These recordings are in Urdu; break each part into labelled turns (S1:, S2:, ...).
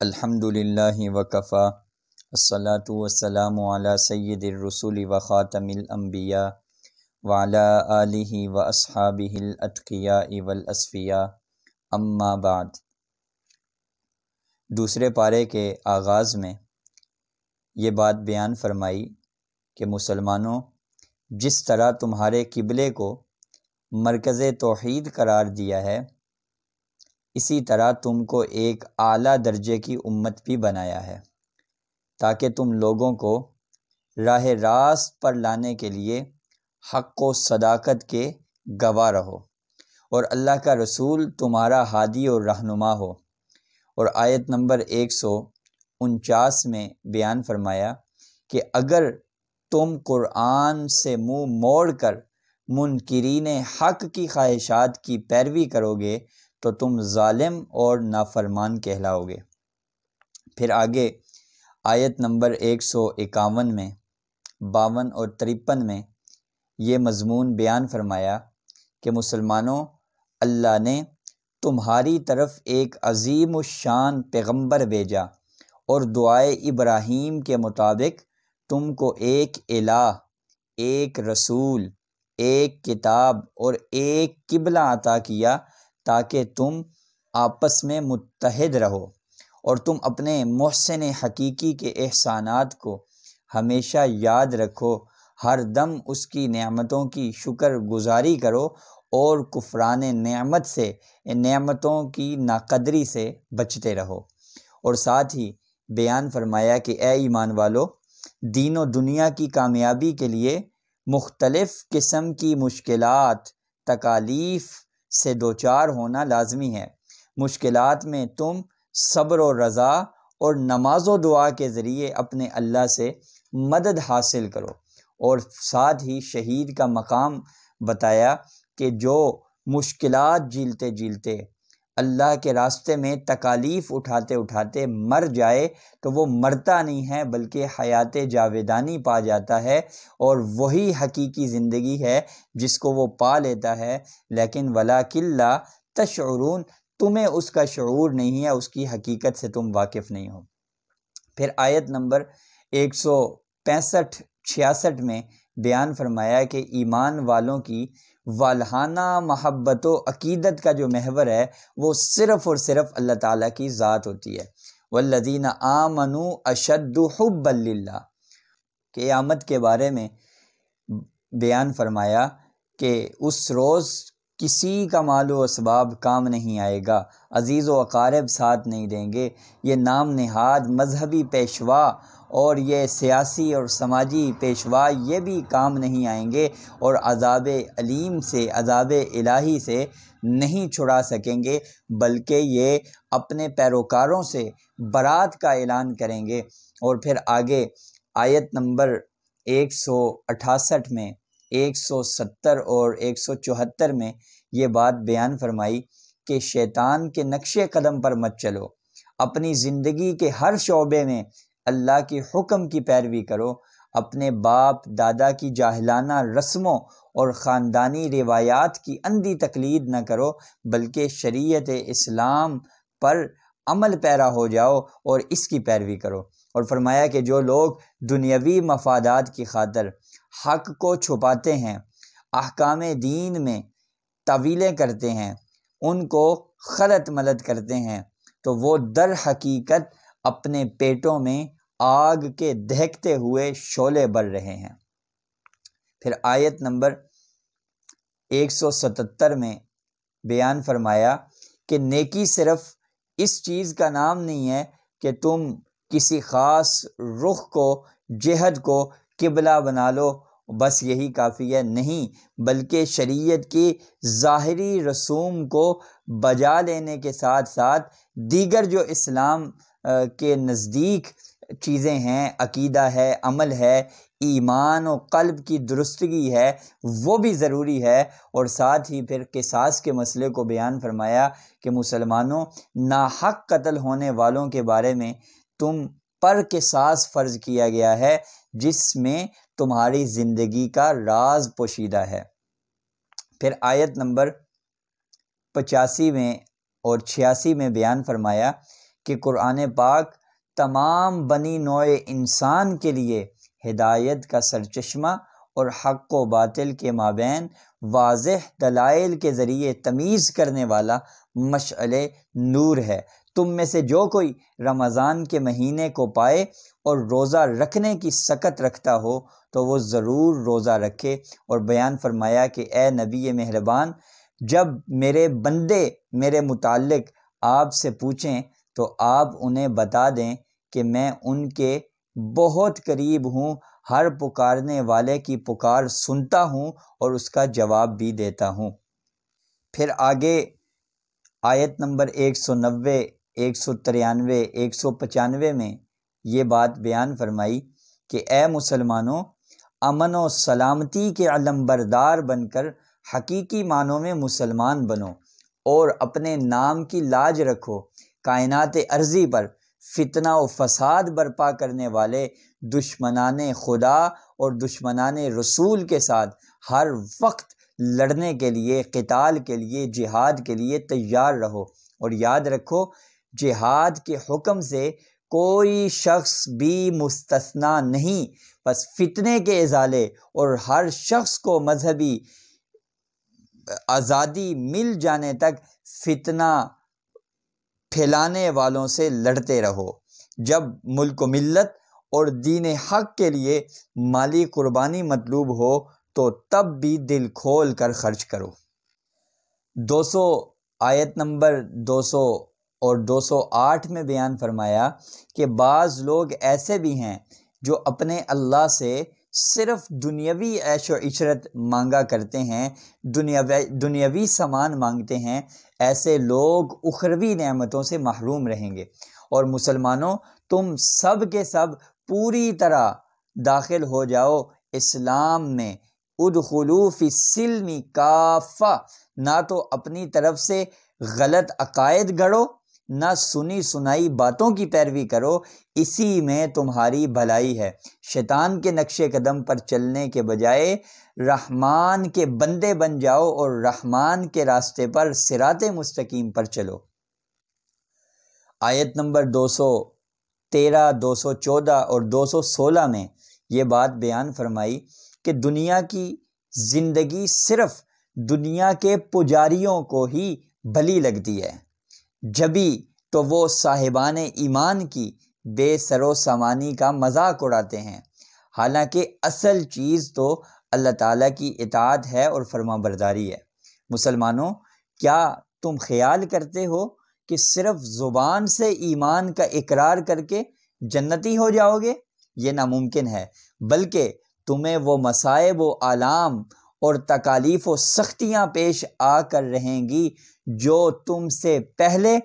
S1: الحمدللہ وکفی الصلاۃ والسلام علی سید الرسول وخاتم الانبیاء وعلی آلہ واصحابہ الاتقیاء والاصفیاء اما بعد۔ دوسرے پارے کے آغاز میں یہ بات بیان فرمائی کہ مسلمانوں، جس طرح تمہارے قبلے کو مرکز توحید قرار دیا ہے، اسی طرح تم کو ایک اعلیٰ درجے کی امت بھی بنایا ہے تاکہ تم لوگوں کو راہ راست پر لانے کے لیے حق و صداقت کے گواہ رہو اور اللہ کا رسول تمہارا ہادی اور رہنما ہو۔ اور آیت نمبر 149 میں بیان فرمایا کہ اگر تم قرآن سے منہ موڑ کر منکرین حق کی خواہشات کی پیروی کرو گے تو تم ظالم اور نافرمان کہلاؤ گے۔ پھر آگے آیت نمبر 151 میں، 52 اور 53 میں یہ مضمون بیان فرمایا کہ مسلمانوں، اللہ نے تمہاری طرف ایک عظیم الشان پیغمبر بھیجا اور دعائے ابراہیم کے مطابق تم کو ایک الہ، ایک رسول، ایک کتاب اور ایک قبلہ عطا کیا تاکہ تم آپس میں متحد رہو اور تم اپنے محسن حقیقی کے احسانات کو ہمیشہ یاد رکھو، ہر دم اس کی نعمتوں کی شکر گزاری کرو اور کفران نعمت سے، نعمتوں کی ناقدری سے بچتے رہو۔ اور ساتھ ہی بیان فرمایا کہ اے ایمان والو، دین و دنیا کی کامیابی کے لیے مختلف قسم کی مشکلات، تکالیف سے دوچار ہونا لازمی ہے۔ مشکلات میں تم صبر و رضا اور نماز و دعا کے ذریعے اپنے اللہ سے مدد حاصل کرو۔ اور ساتھ ہی شہید کا مقام بتایا کہ جو مشکلات جھیلتے جھیلتے اللہ کے راستے میں تکالیف اٹھاتے اٹھاتے مر جائے تو وہ مرتا نہیں ہے بلکہ حیات جاویدانی پا جاتا ہے، اور وہی حقیقی زندگی ہے جس کو وہ پا لیتا ہے، لیکن وَلَٰكِن لَا تَشْعُرُونَ، تمہیں اس کا شعور نہیں ہے، اس کی حقیقت سے تم واقف نہیں ہو۔ پھر آیت نمبر 165-66 میں بیان فرمایا کہ ایمان والوں کی والہانہ محبت و عقیدت کا جو محور ہے وہ صرف اور صرف اللہ تعالیٰ کی ذات ہوتی ہے۔ وَالَّذِينَ آمَنُوا أَشَدُّ حُبًّا لِلَّهِ۔ قیامت کے بارے میں بیان فرمایا کہ اس روز کسی کا مال و اسباب کام نہیں آئے گا، عزیز و اقارب ساتھ نہیں دیں گے، یہ نام نہاد مذہبی پیشوا اور یہ سیاسی اور سماجی پیشوا یہ بھی کام نہیں آئیں گے، اور عذاب علیم سے، عذاب الہی سے نہیں چھڑا سکیں گے، بلکہ یہ اپنے پیروکاروں سے برات کا اعلان کریں گے۔ اور پھر آگے آیت نمبر 168 میں، 170 اور 174 میں یہ بات بیان فرمائی کہ شیطان کے نقش قدم پر مت چلو، اپنی زندگی کے ہر شعبے میں اللہ کی حکم کی پیروی کرو، اپنے باپ دادا کی جاہلانہ رسموں اور خاندانی روایات کی اندھی تقلید نہ کرو، بلکہ شریعت اسلام پر عمل پیرا ہو جاؤ اور اس کی پیروی کرو۔ اور فرمایا کہ جو لوگ دنیاوی مفادات کی خاطر حق کو چھپاتے ہیں، احکام دین میں تعویلیں کرتے ہیں، ان کو خلط ملط کرتے ہیں، تو وہ در حقیقت اپنے پیٹوں میں آگ کے دہکتے ہوئے شعلے بر رہے ہیں۔ پھر آیت نمبر 177 میں بیان فرمایا کہ نیکی صرف اس چیز کا نام نہیں ہے کہ تم کسی خاص رخ کو، جہت کو قبلہ بنا لو، بس یہی کافی ہے، نہیں، بلکہ شریعت کی ظاہری رسوم کو بجا لینے کے ساتھ ساتھ دیگر جو اسلام کے نزدیک چیزیں ہیں، عقیدہ ہے، عمل ہے، ایمان و قلب کی درستگی ہے، وہ بھی ضروری ہے۔ اور ساتھ ہی پھر قصاص کے مسئلے کو بیان فرمایا کہ مسلمانوں، ناحق قتل ہونے والوں کے بارے میں تم پر قصاص فرض کیا گیا ہے، جس میں تمہاری زندگی کا راز پوشیدہ ہے۔ پھر آیت نمبر 85 میں اور 86 میں بیان فرمایا کہ قرآن پاک تمام بنی نوع انسان کے لیے ہدایت کا سرچشمہ اور حق و باطل کے مابین واضح دلائل کے ذریعے تمیز کرنے والا مشعل نور ہے۔ تم میں سے جو کوئی رمضان کے مہینے کو پائے اور روزہ رکھنے کی سکت رکھتا ہو تو وہ ضرور روزہ رکھے۔ اور بیان فرمایا کہ اے نبی مہربان، جب میرے بندے میرے متعلق آپ سے پوچھیں تو آپ انہیں بتا دیں کہ میں ان کے بہت قریب ہوں، ہر پکارنے والے کی پکار سنتا ہوں اور اس کا جواب بھی دیتا ہوں۔ پھر آگے آیت نمبر 190، 193، 195 میں یہ بات بیان فرمائی کہ اے مسلمانوں، امن و سلامتی کے علمبردار بن کر حقیقی معنوں میں مسلمان بنو اور اپنے نام کی لاج رکھو۔ کائنات ارضی پر فتنہ و فساد برپا کرنے والے دشمنان خدا اور دشمنان رسول کے ساتھ ہر وقت لڑنے کے لیے، قتال کے لیے، جہاد کے لیے تیار رہو، اور یاد رکھو جہاد کے حکم سے کوئی شخص بھی مستثنیٰ نہیں، بس فتنے کے ازالے اور ہر شخص کو مذہبی آزادی مل جانے تک فتنہ پھیلانے والوں سے لڑتے رہو۔ جب ملک و ملت اور دین حق کے لیے مالی قربانی مطلوب ہو تو تب بھی دل کھول کر خرچ کرو۔ 200 آیت نمبر 200 اور 208 میں بیان فرمایا کہ بعض لوگ ایسے بھی ہیں جو اپنے اللہ سے صرف دنیاوی عیش و عشرت مانگا کرتے ہیں، دنیاوی سامان مانگتے ہیں۔ ایسے لوگ اخروی نعمتوں سے محروم رہیں گے۔ اور مسلمانوں، تم سب کے سب پوری طرح داخل ہو جاؤ اسلام میں، ادخلوا فی السلم کافہ، نہ تو اپنی طرف سے غلط عقائد گڑو، نہ سنی سنائی باتوں کی پیروی کرو، اسی میں تمہاری بھلائی ہے۔ شیطان کے نقش قدم پر چلنے کے بجائے رحمان کے بندے بن جاؤ اور رحمان کے راستے پر صراط مستقیم پر چلو۔ آیت نمبر 213، 214 اور 216 میں یہ بات بیان فرمائی کہ دنیا کی زندگی صرف دنیا کے پجاریوں کو ہی بھلی لگتی ہے، جبھی تو وہ صاحبان ایمان کی بے سر و سامانی کا مذاق اڑاتے ہیں، حالانکہ اصل چیز تو اللہ تعالیٰ کی اطاعت ہے اور فرما برداری ہے۔ مسلمانوں، کیا تم خیال کرتے ہو کہ صرف زبان سے ایمان کا اقرار کر کے جنتی ہو جاؤ گے؟ یہ ناممکن ہے، بلکہ تمہیں وہ مصائب و آلام اور تکالیف و سختیاں پیش آ کر رہیں گی جو تم سے پہلے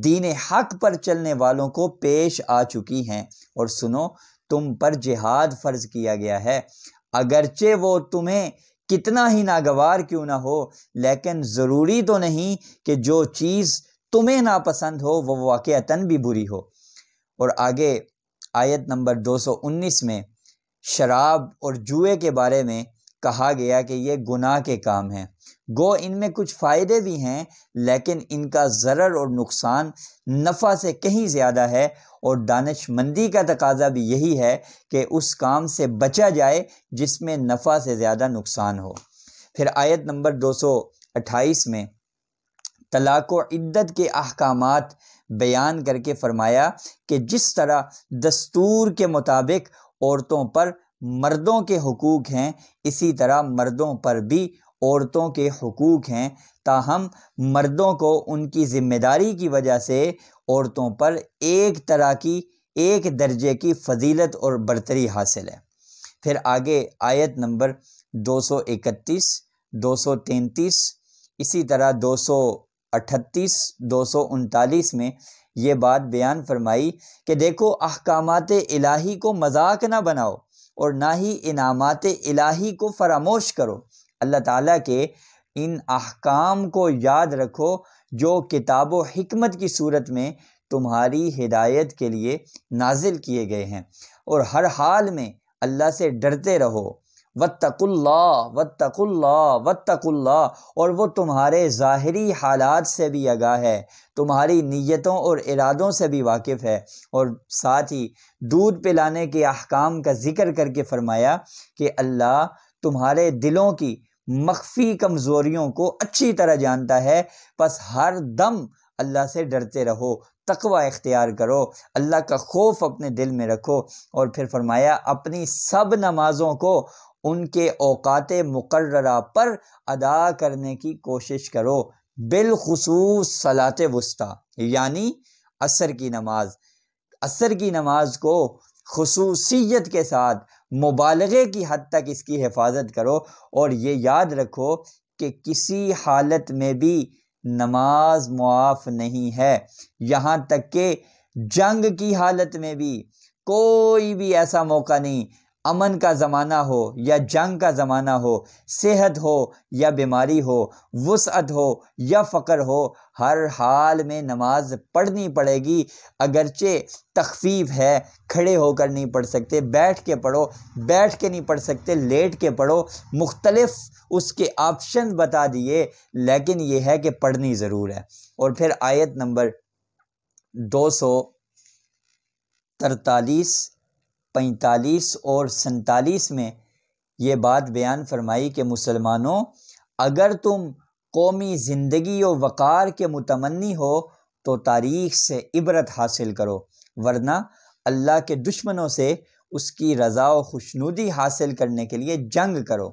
S1: دین حق پر چلنے والوں کو پیش آ چکی ہیں۔ اور سنو، تم پر جہاد فرض کیا گیا ہے، اگرچہ وہ تمہیں کتنا ہی ناگوار کیوں نہ ہو، لیکن ضروری تو نہیں کہ جو چیز تمہیں ناپسند ہو وہ واقعتاً بھی بری ہو۔ اور آگے آیت نمبر 219 میں شراب اور جوئے کے بارے میں کہا گیا کہ یہ گناہ کے کام ہیں۔ گو ان میں کچھ فائدے بھی ہیں، لیکن ان کا ضرر اور نقصان نفع سے کہیں زیادہ ہے، اور دانش مندی کا تقاضا بھی یہی ہے کہ اس کام سے بچا جائے جس میں نفع سے زیادہ نقصان ہو۔ پھر آیت نمبر 228 میں طلاق و عدت کے احکامات بیان کر کے فرمایا کہ جس طرح دستور کے مطابق عورتوں پر مردوں کے حقوق ہیں، اسی طرح مردوں پر بھی عورتوں کے حقوق ہیں، تاہم مردوں کو ان کی ذمہ داری کی وجہ سے عورتوں پر ایک درجے کی فضیلت اور برتری حاصل ہے۔ پھر آگے آیت نمبر 231، 233، اسی طرح 238، 239 میں یہ بات بیان فرمائی کہ دیکھو، احکامات الہی کو مذاق نہ بناؤ اور نہ ہی انعامات الہی کو فراموش کرو۔ اللہ تعالیٰ کے ان احکام کو یاد رکھو جو کتاب و حکمت کی صورت میں تمہاری ہدایت کے لیے نازل کیے گئے ہیں، اور ہر حال میں اللہ سے ڈرتے رہو واتقوا اللہ واتقوا اللہ واتقوا اللہ، اور وہ تمہارے ظاہری حالات سے بھی آگاہ ہے، تمہاری نیتوں اور ارادوں سے بھی واقف ہے۔ اور ساتھ ہی دودھ پلانے کے احکام کا ذکر کر کے فرمایا کہ اللہ تمہارے دلوں کی مخفی کمزوریوں کو اچھی طرح جانتا ہے، پس ہر دم اللہ سے ڈرتے رہو، تقوی اختیار کرو، اللہ کا خوف اپنے دل میں رکھو۔ اور پھر فرمایا اپنی سب نمازوں کو ان کے اوقات مقررہ پر ادا کرنے کی کوشش کرو، بالخصوص صلاۃ وسطیٰ یعنی عصر کی نماز۔ عصر کی نماز کو خصوصیت کے ساتھ مبالغے کی حد تک اس کی حفاظت کرو، اور یہ یاد رکھو کہ کسی حالت میں بھی نماز معاف نہیں ہے، یہاں تک کہ جنگ کی حالت میں بھی کوئی بھی ایسا موقع نہیں، امن کا زمانہ ہو یا جنگ کا زمانہ ہو، صحت ہو یا بیماری ہو، وسعت ہو یا فقر ہو، ہر حال میں نماز پڑھنی پڑے گی۔ اگرچہ تخفیف ہے، کھڑے ہو کر نہیں پڑھ سکتے، بیٹھ کے پڑھو، بیٹھ کے نہیں پڑھ سکتے لیٹ کے پڑھو، مختلف اس کے آپشن بتا دیے، لیکن یہ ہے کہ پڑھنی ضرور ہے۔ اور پھر آیت نمبر 243، 45 اور 47 میں یہ بات بیان فرمائی کہ مسلمانوں، اگر تم قومی زندگی و وقار کے متمنی ہو تو تاریخ سے عبرت حاصل کرو، ورنہ اللہ کے دشمنوں سے اس کی رضا و خوشنودی حاصل کرنے کے لیے جنگ کرو۔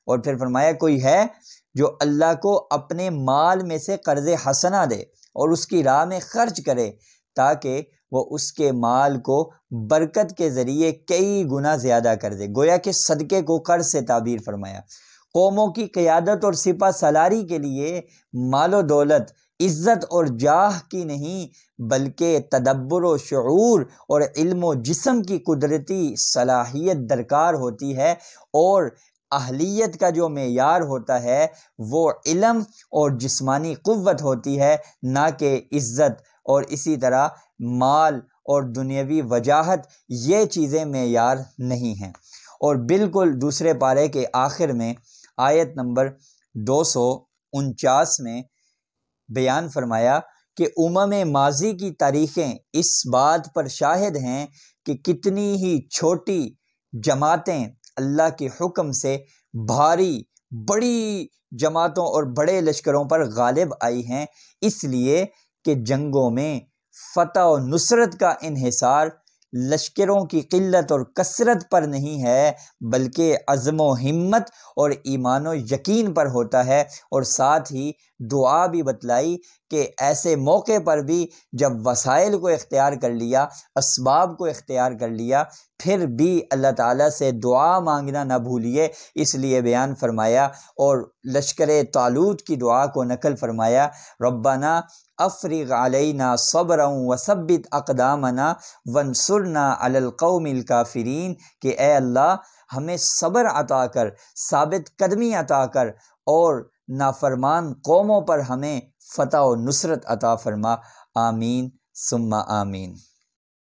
S1: اور پھر فرمایا کوئی ہے جو اللہ کو اپنے مال میں سے قرض حسنہ دے اور اس کی راہ میں خرچ کرے تاکہ وہ اس کے مال کو برکت کے ذریعے کئی گنا زیادہ کر دے، گویا کہ صدقے کو قرض سے تعبیر فرمایا۔ قوموں کی قیادت اور سپہ سالاری کے لیے مال و دولت، عزت اور جاہ کی نہیں بلکہ تدبر و شعور اور علم و جسم کی قدرتی صلاحیت درکار ہوتی ہے، اور اہلیت کا جو معیار ہوتا ہے وہ علم اور جسمانی قوت ہوتی ہے، نہ کہ عزت، اور اسی طرح مال اور دنیاوی وجاہت، یہ چیزیں معیار نہیں ہیں۔ اور بالکل دوسرے پارے کے آخر میں آیت نمبر 249 میں بیان فرمایا کہ ماضی کی تاریخیں اس بات پر شاہد ہیں کہ کتنی ہی چھوٹی جماعتیں اللہ کے حکم سے بھاری بڑی جماعتوں اور بڑے لشکروں پر غالب آئی ہیں، اس لیے کہ جنگوں میں فتح و نصرت کا انحصار لشکروں کی قلت اور کثرت پر نہیں ہے بلکہ عزم و ہمت اور ایمان و یقین پر ہوتا ہے۔ اور ساتھ ہی دعا بھی بتلائی کہ ایسے موقع پر بھی جب وسائل کو اختیار کر لیا، اسباب کو اختیار کر لیا، پھر بھی اللہ تعالیٰ سے دعا مانگنا نہ بھولیے، اس لیے بیان فرمایا۔ اور لشکر طالوت کی دعا کو نقل فرمایا، ربنا افرغ علینا صبرا وثبت اقدامنا وانصرنا علی القوم الکافرین، کہ اے اللہ ہمیں صبر عطا کر، ثابت قدمی عطا کر، اور نافرمان قوموں پر ہمیں فتح و نصرت عطا فرما، آمین ثم آمین۔